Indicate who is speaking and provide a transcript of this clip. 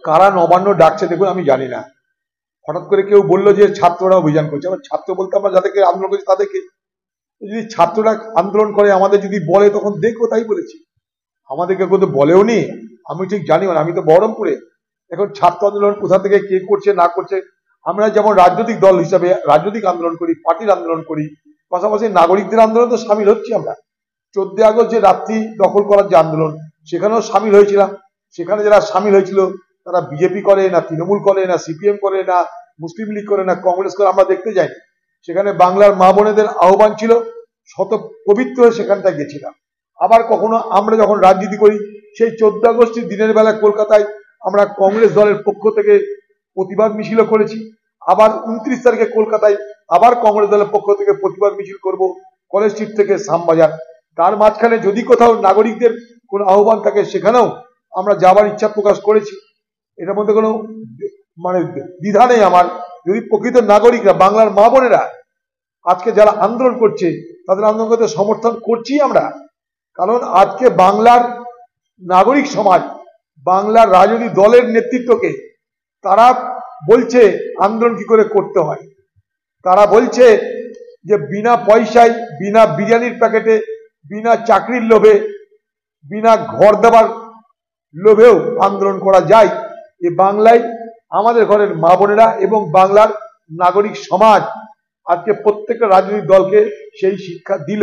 Speaker 1: কারা নবান্ন ডাকছে দেখুন, আমি জানি না। হঠাৎ করে কেউ বললো যে ছাত্ররা অভিযান করছে। আবার ছাত্র বলতে আমরা যাদেরকে আন্দোলন করছি তাদেরকে, যদি ছাত্ররা আন্দোলন করে আমাদের যদি বলে তখন দেখবো, তাই বলেছি। আমাদেরকে কেউ তো বলেও নি, আমি ঠিক জানিও না। আমি তো বহরমপুরে। এখন ছাত্র আন্দোলন কোথা থেকে কে করছে না করছে, আমরা যেমন রাজনৈতিক দল হিসাবে রাজনৈতিক আন্দোলন করি, পার্টির আন্দোলন করি, পাশাপাশি নাগরিকদের আন্দোলন তো সামিল হচ্ছি আমরা। 14 আগস্ট যে রাত্রি দখল করার যে আন্দোলন, সেখানেও সামিল হয়েছিলাম। সেখানে যারা সামিল হয়েছিল তারা বিজেপি করে না, তৃণমূল করে না, সিপিএম করে না, মুসলিম লীগ করে না, কংগ্রেস করে, আমরা দেখতে যাই। সেখানে বাংলার মা বোনেদের আহ্বান ছিল, শত পবিত্র হয়ে সেখানটায় গেছিলাম। আবার কখনো আমরা যখন রাজনীতি করি, সেই 14 আগস্টের দিনের বেলা কলকাতায় আমরা কংগ্রেস দলের পক্ষ থেকে প্রতিবাদ মিছিল করেছি। আবার 29 তারিখে কলকাতায় আবার কংগ্রেস দলের পক্ষ থেকে প্রতিবাদ মিছিল করব, কলেজ স্ট্রিট থেকে শ্যামবাজার। তার মাঝখানে যদি কোথাও নাগরিকদের কোনো আহ্বান থাকে, সেখানেও আমরা যাবার ইচ্ছা প্রকাশ করেছি। এটার মধ্যে কোনো মানে দ্বিধা নেই আমার। যদি প্রকৃত নাগরিকরা, বাংলার মা বোনেরা আজকে যারা আন্দোলন করছে, তাদের আন্দোলন করতে সমর্থন করছি আমরা। কারণ আজকে বাংলার নাগরিক সমাজ, বাংলার রাজনৈতিক দলের নেতৃত্বকে তারা বলছে আন্দোলন কি করে করতে হয়। তারা বলছে যে বিনা পয়সায়, বিনা বিরিয়ানির প্যাকেটে, বিনা চাকরির লোভে, বিনা ঘর দেবার লোভেও আন্দোলন করা যায়। এ বাংলায় আমাদের ঘরের মা বোনেরা এবং বাংলার নাগরিক সমাজ আজকে প্রত্যেকটা রাজনৈতিক দলকে সেই শিক্ষা দিল।